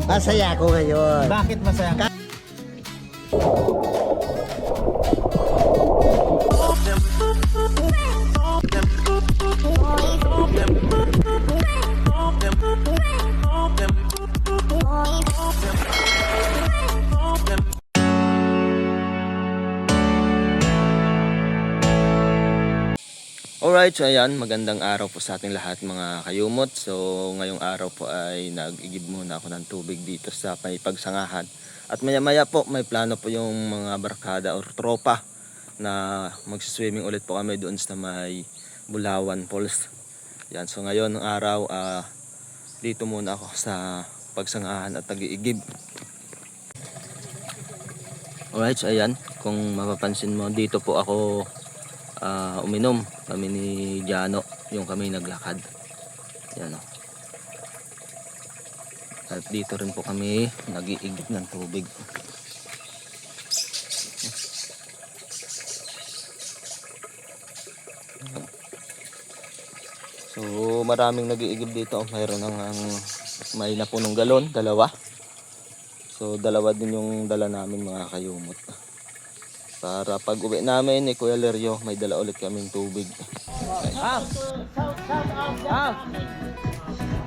Masaya ako ngayon. Bakit masaya ka? Alright, so ayan, magandang araw po sa ating lahat mga kayumot. So ngayong araw po ay nag-igib muna ako ng tubig dito sa may pagsangahan. At maya maya po may plano po yung mga barkada or tropa na magsiswimming ulit po kami doon sa may Bulawan Falls. Yan, so ngayon ng araw dito muna ako sa pagsangahan at nag-iigib. Alright, so ayan, kung mapapansin mo dito po ako uminom kami ni Jano, yung kami naglakad. Yan o. At dito rin po kami nag-iigib ng tubig. So maraming nag-iigib dito. Mayroon ng may napunong galon, dalawa. So dalawa din yung dala namin mga kayumot. Para pag uwi namin ni Kuya Leryo, may dala ulit kaming tubig.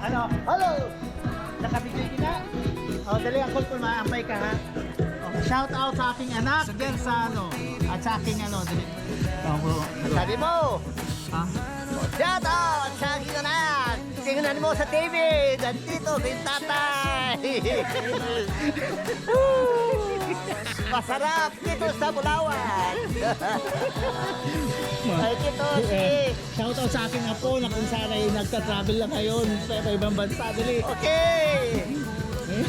Ano? Hello! Nakabigay na? O, dali ang call maampay ka ha. O, shout out sa aking anak, then sa ano, at sa aking ano, dali. Sabi mo, Ha? shout out sa aking anak. Tingnan mo sa TV, nandito si tatay. Masarap dito sa Bulawan. Ay, dito si... Shout out sa aking apo na kung saan ay nagta-travel lang ngayon sa ibang bansa, dali. Okay.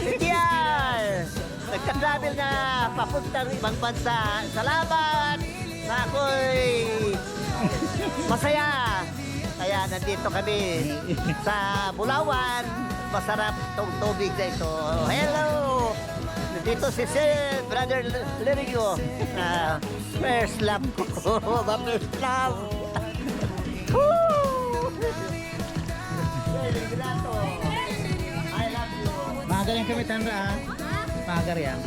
Sige yan. Nagka-travel na papuntang ibang bansa. Salamat. Na ako'y masaya. Kaya nandito kami sa Bulawan. Masarap itong tubig na ito. Hello. Dito si Sir Brother Leryo. First love ko. First love. I love you. Magar yan kami tanda ha. Magar yan.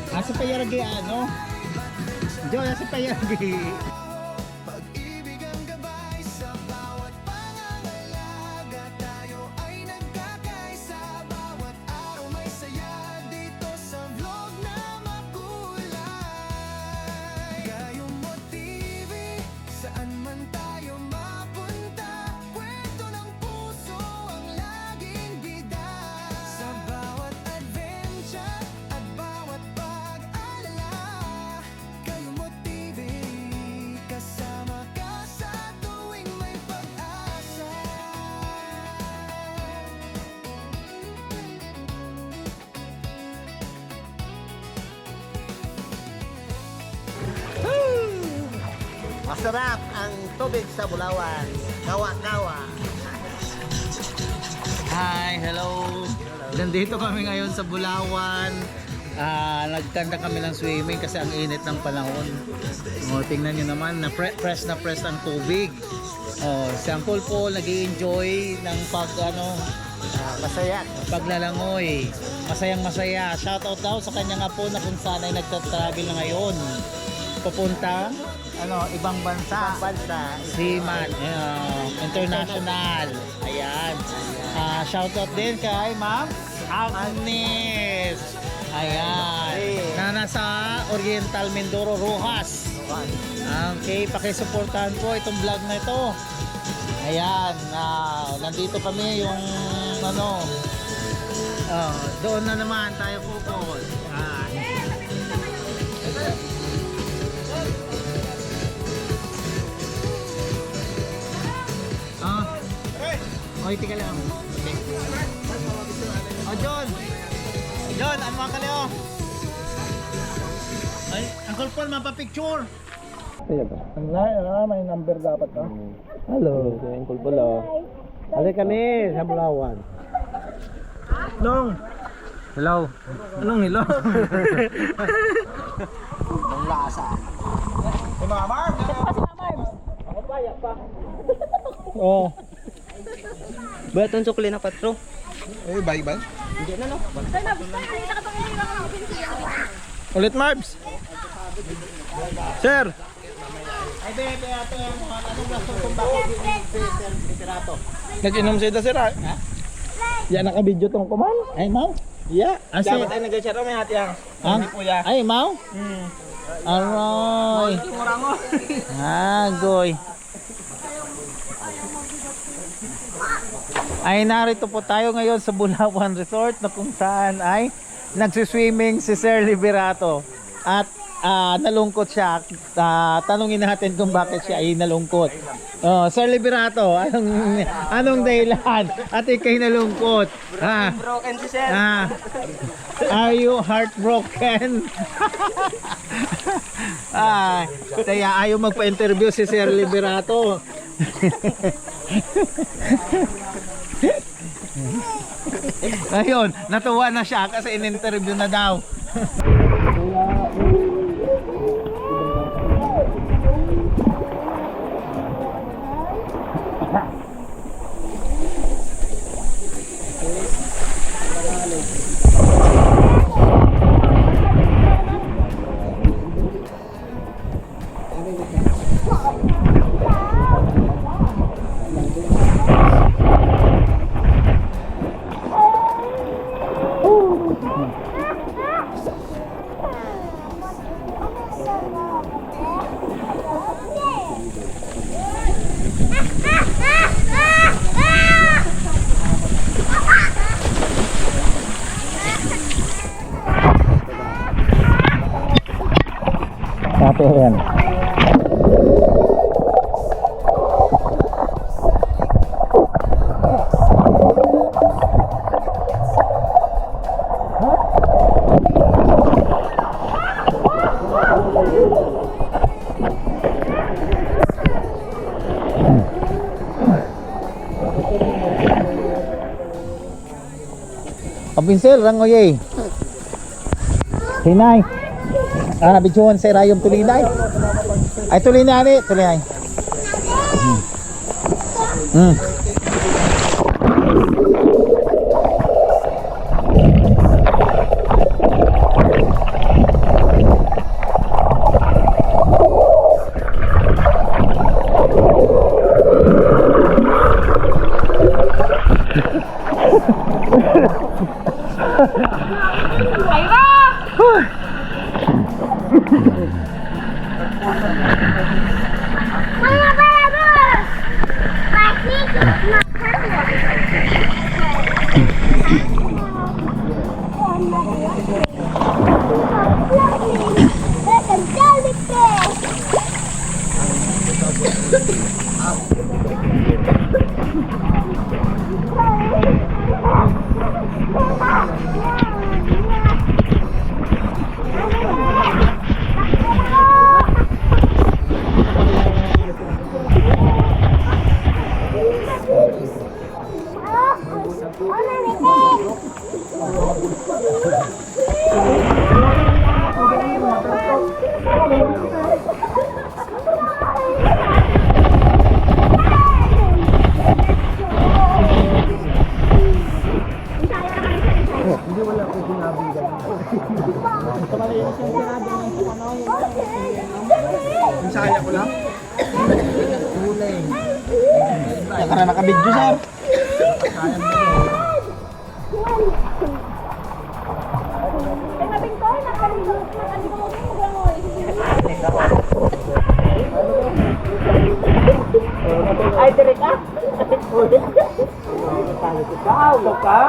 Asa pa yaragi ano? Jo, asa pa yaragi. Masarap ang tubig sa Bulawan. Kawa-kawa. Hi, hello. Nandito kami ngayon sa Bulawan. Nagtanda kami ng swimming kasi ang init ng panahon. O, tingnan nyo naman, na press ang tubig. O, si Uncle Paul nag-i-enjoy ng Masaya. paglalangoy. Masayang masaya. Shoutout daw sa kanyang apo na kung saan ay nagta-travel na ngayon. Papunta ibang bansa. Bansa. Seaman, international. Ayan. Shoutout din kay Ma'am Agnes. Ayan. Na nasa Oriental Mindoro, Rojas. Okay, pakisuportahan po itong vlog na ito. Ayan. Nandito kami yung doon na naman tayo focus. Oy, tika lang. Okay. John! John, ano mga kaleo? Ay, Uncle Paul, mapapicture! May number dapat ha? Hello, Uncle Paul. Hali kami sa Bulawan. Nong! Hello! Anong hello? Ang lasa. Hey, mga Marv! Kasi pa si Mama Marv. Ako pa, yak pa. Oo. Ba itong sukli na patro? Eh, bye-bye. Hindi na no. Ulit, Marbs. Sir. Ay, bebe, ate, anong gusto kung bakit yung Sir Liberato? Nag-inom siya sir. Ha? Yan, naka-video tong kuman. Ay, Mau? Yeah. Ase. Dapat ay nag-share may hati ang. Ang? Kuya. Ay, Mau? Aroy. Goy. Ay, narito po tayo ngayon sa Bulawan Resort na kung saan ay nagsiswimming si Sir Liberato. At nalungkot siya. Tanungin natin kung bakit siya ay nalungkot. Sir Liberato, anong dahilan at ikay nalungkot? Broken si sir. Are you heartbroken? Kaya ayaw magpa-interview si Sir Liberato. Ayun, natuwa na siya kasi in-interview na daw. Yan. Pinsel, rangoy. Hinay. Bijuan sa rayom tulinay. Ay tulinay ni, tulinay. Saya ko lang. Nakara naka-video sir. Ay, direct ka? Ikaw, ka.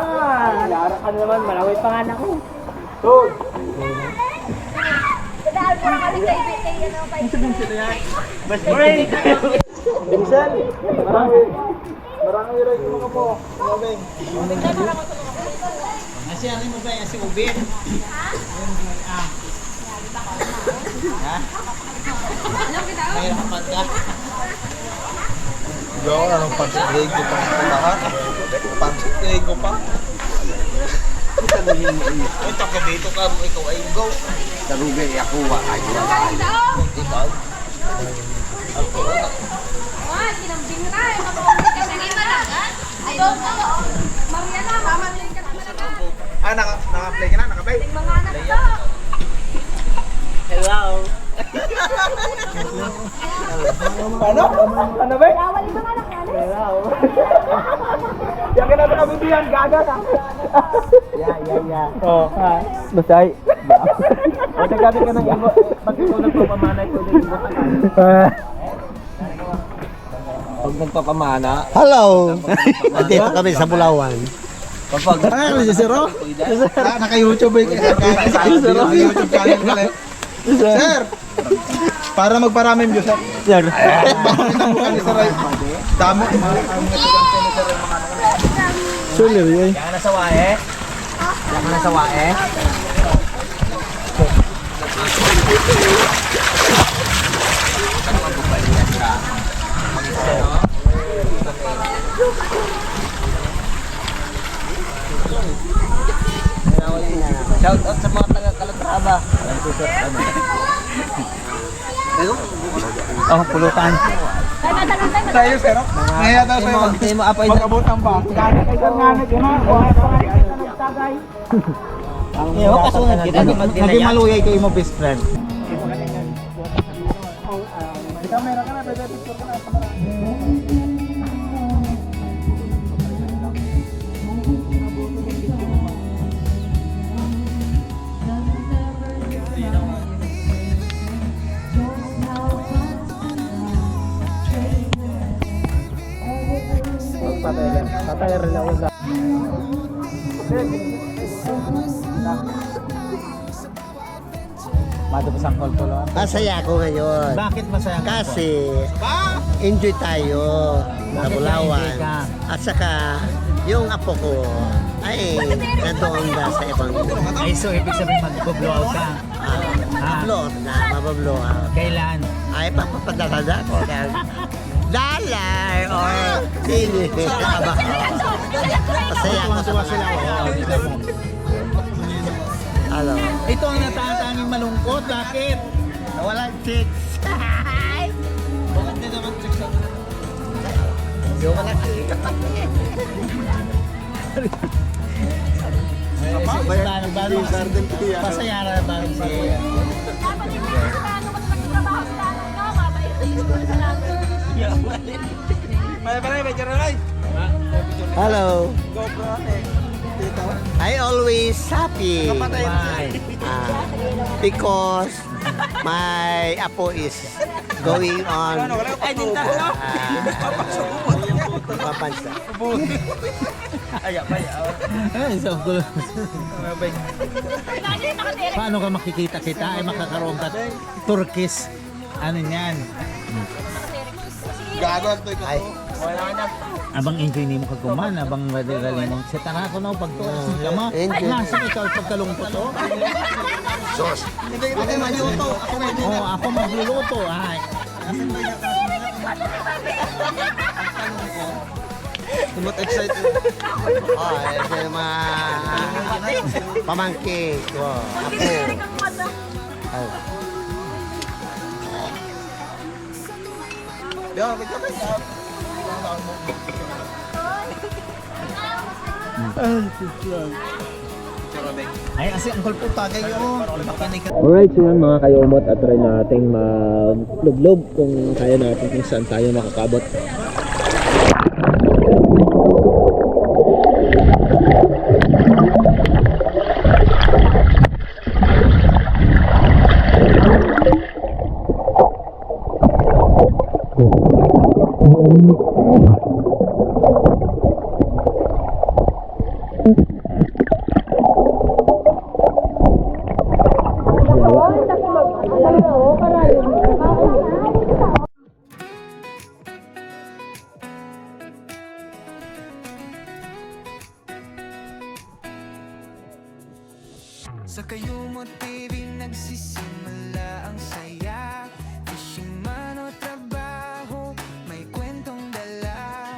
Lara ka naman, malaway panganak ko. Tud. Best friend. Vincent. Marami rin yung mga po. Mabeng. Kasi ano mo ba si Ubin? Ha? Mayroon ka pa. Gawa na ng pansit ko pang lahat. Pansit ko pa. Ay, taka dito ka, ikaw ay go. Tarugay ako ay Ikaw. Wah, kinambing na tayo. Ano? Ano ba? Yang kena kami diyan, gagal ka. Ya. Oh, ha. Masay. O tagadi ka ng ibo. Pag ikaw nagpapamanay ko din ibo ka. Pag nagpapamana, Hello! Nandito kami sa Bulawan. kapag Ano si Siro? Naka-YouTube eh. Naka-YouTube channel pala eh. Sir! Para magparaming views, sir. Sir. Pakita mo kami sa right. Damo. Sulir yun. Yan na sa wae. Yan na sa wae. Shout out sa mga taga Calatrava. Oh, pulutan. Tayo, sir. Ngayon daw sa'yo. Tayo mo apay Mag-abot ang ba? Gana kayo sir nga Iyo kasunod kita di Naging maluyay kayo mo best friend. Patay rin ako sa Madupasang kolpolo. Masaya ako ngayon. Bakit masaya ka? Kasi enjoy tayo sa Bulawan. enjoy ka? At saka yung apo ko ay nandoon na sa ibang Ay, so ibig sabihin mag-blow out ka. upload na mabablo. Kailan? Ay papapadala ko ng dollar or sili. Aba, masaya ako sa Tuwa sila. mga ano. Ito ang natatanging malungkot. Bakit? Walang chicks. Bakit din naman chicks ako? Yung walang chicks. Pasaya na ba si... May charalay. Hello. GoPro eh. Dito. I always happy. Why? Because my apo is going on Ay, dinta ko. papansa. Ay, Ay, so gulo. Paano ka makikita kita ay makakaroon ka Turkish ano niyan? Gago to ikaw. Ay, Abang enjoy nimo kag kuman, abang madali mo. Sa tara ko na pag tuwasin ka mo. Enjoy. Nasa ikaw pagkalungkot to. Hindi kita maluto. Ako may Oh, ako magluluto. Ay. Tumot excited. ay, ito yung mga pamangkin ko. Apo. Ay, Yo, kita ba? Ay, asi ang kulpo tagay yo. Makinig ka. Alright, so yan mga kayomot at try nating maglublob kung kaya natin kung saan tayo makakabot. Sa Kayumot TV nagsisimula ang saya. Fishing man o trabaho, may kwentong dala.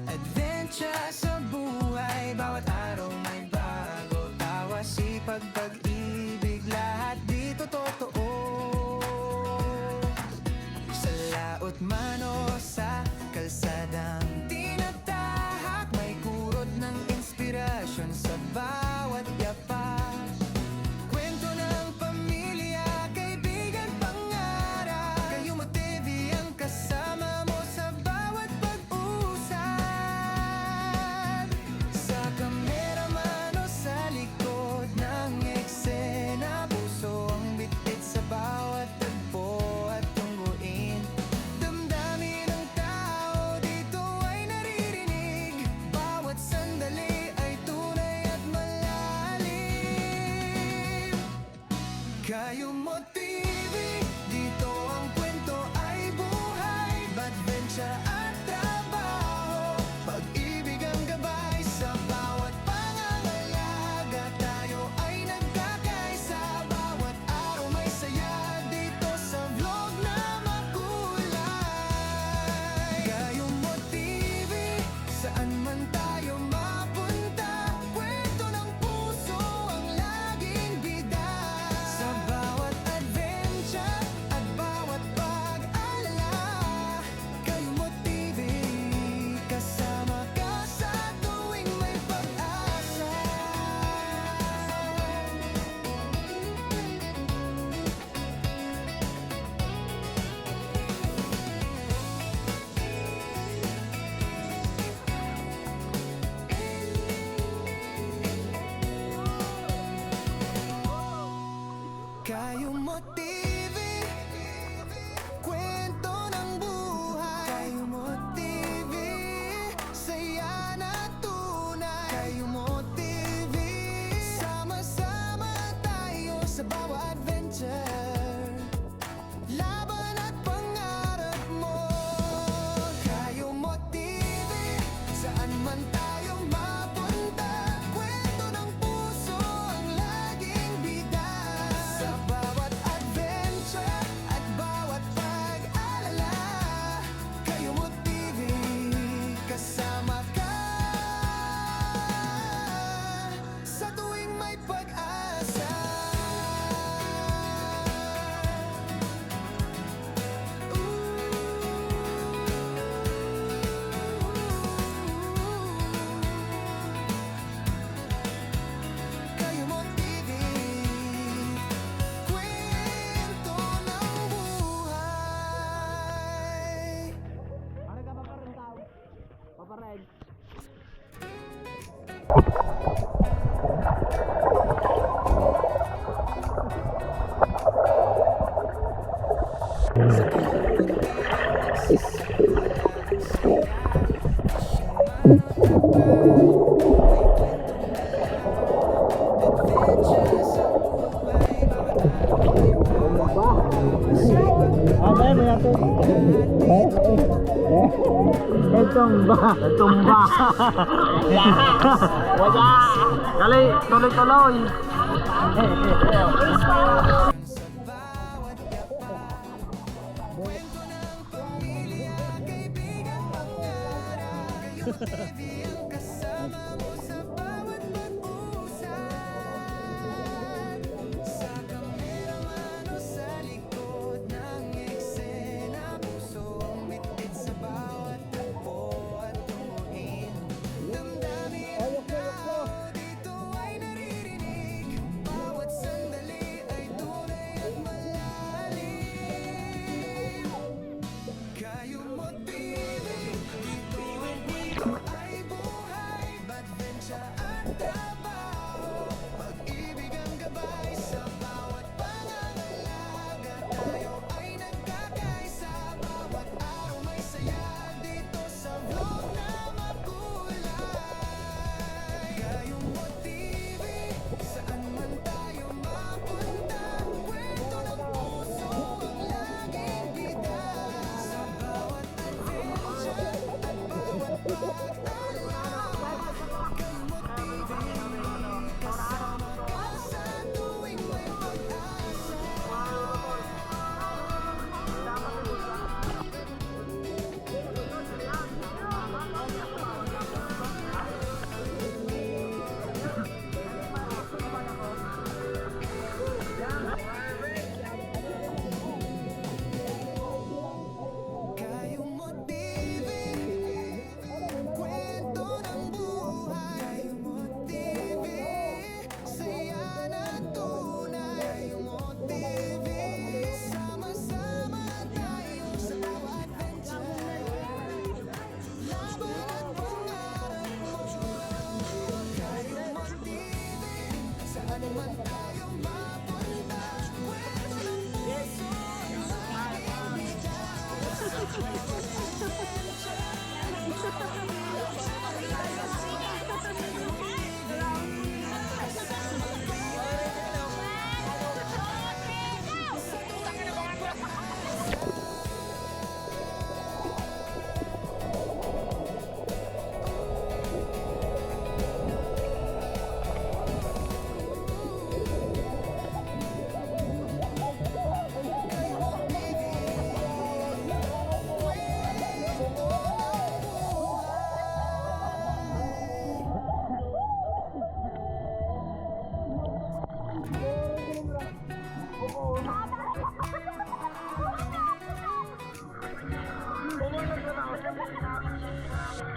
Adventure sa buhay, bawat araw may bago. Tawa, sipag, pag-ibig, lahat dito totoo. Sa laot man o sa kalsadang tinatahak, may kurot ng inspirasyon sa bawat yapak. Kwento ng pamilya, bag. Tumba. Wala. Kali, tuloy-tuloy.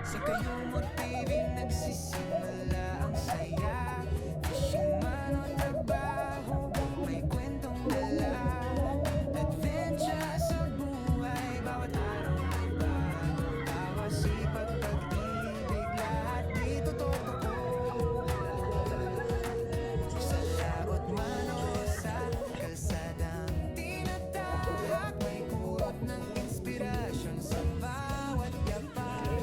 Sa Kayumot TV nagsisimula ang saya. Fishing man o trabaho, may kwentong dala. Adventure sa buhay, bawat araw ay bago. Tawa, sipag, pag-ibig, lahat dito totoo. Sa laot man o sa kalsadang tinatahak, may kurot ng inspirasyon sa bawat yapak.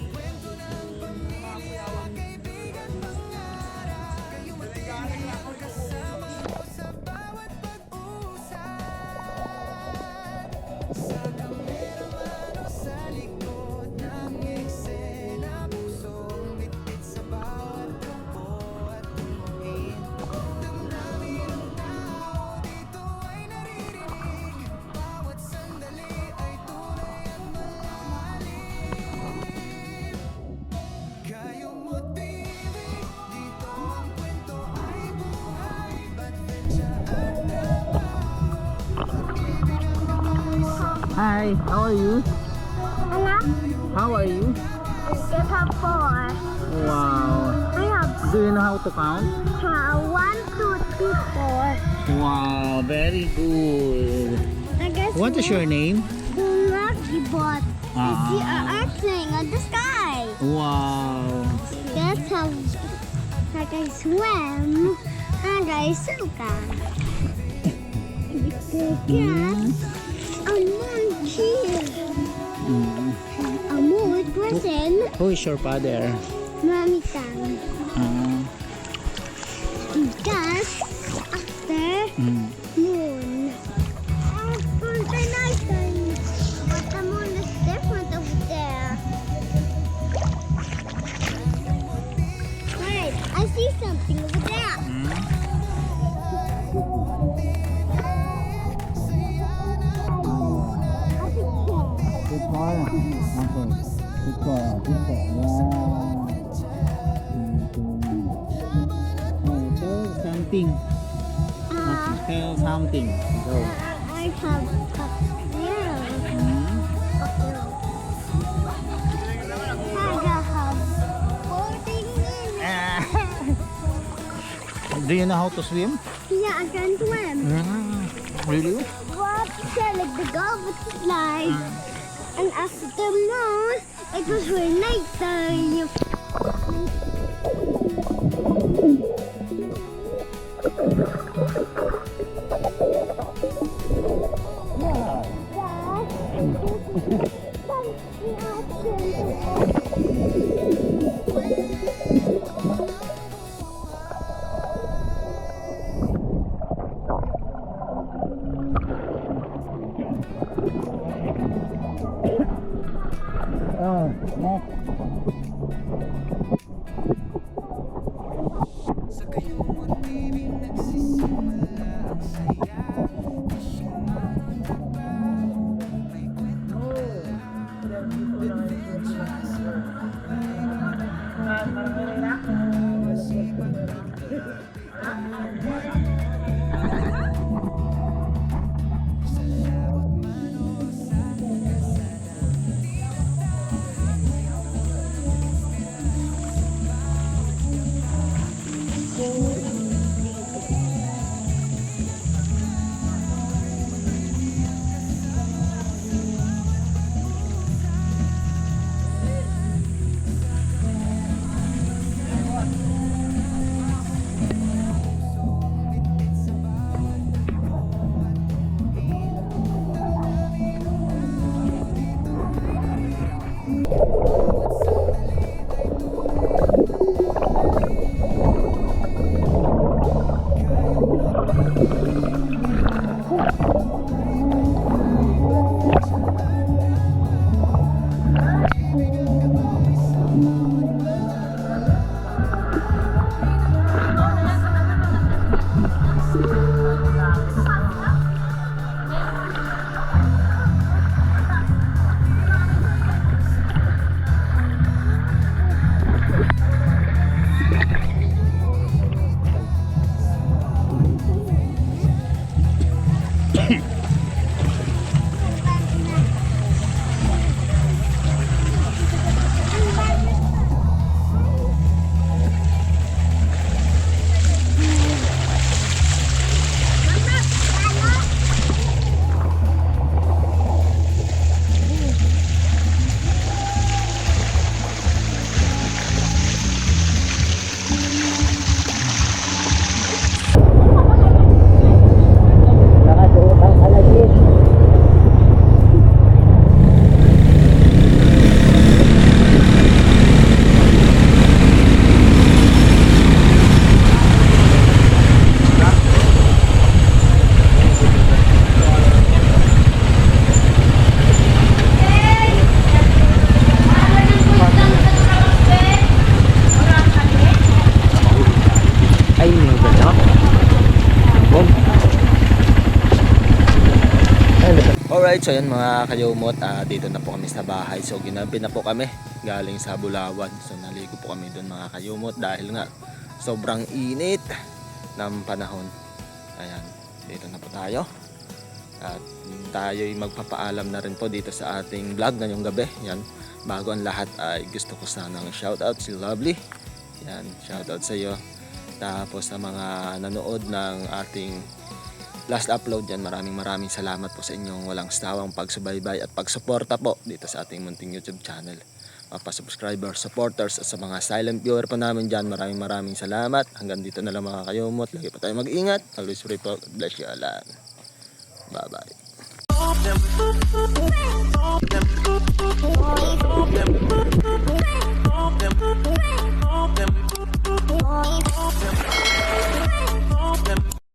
Kwento ng pamilya, kaibigan, pangarap. Kayo matindi ang kasama ko sa bawat pag-usap. Sa kameraman o sa likod ng eksena, pusong bitbit sa bawat takbo at tumuhin. Damdamin ng tao dito ay naririnig. Bawat sandali ay tunay at malalim. Kayumot TV, dito ang kwento ay buhay. Adventure at trabaho, pag-ibig ang gabay sa Hi, how are you? Anak, How are you? I have 4. Wow. I have Do you know how to count? 1, 2, 3, 4. Wow, very good. I guess What is your name? Lucky Bot. Ah. See an airplane on the sky. Wow. That's how like I swim and I suka. Because a monkey. A mood person. Who is your father? Mommy Tang. Ah. Because after moon. After the night time. But the moon is different over there. Wait, I see something over there. Good call. Okay. Good call. Good call. Oh, tell something. Tell something. Go. I have a squirrel. I have 14 minutes. Do you know how to swim? Yeah, I can swim. Really? What? Like the golf slide. And after the moon, it was really night time. Oh, next. Alright, so yan mga kayumot, dito na po kami sa bahay. So ginabi na po kami galing sa Bulawan. So naligo po kami doon mga kayumot dahil nga sobrang init ng panahon. Ayan, dito na po tayo. At tayo'y magpapaalam na rin po dito sa ating vlog ngayong gabi. Yan, bago ang lahat ay gusto ko sanang shoutout si Lovely. Yan, shoutout sa iyo. Tapos sa mga nanood ng ating last upload yan, maraming salamat po sa inyong walang sawang pagsubaybay at pagsuporta po dito sa ating munting YouTube channel. pa-subscribers, supporters, at sa mga silent viewer pa namin dyan, maraming salamat. Hanggang dito na lang mga kayumot. Lagi pa tayo mag-ingat. Always pray po. God bless you all. Bye-bye.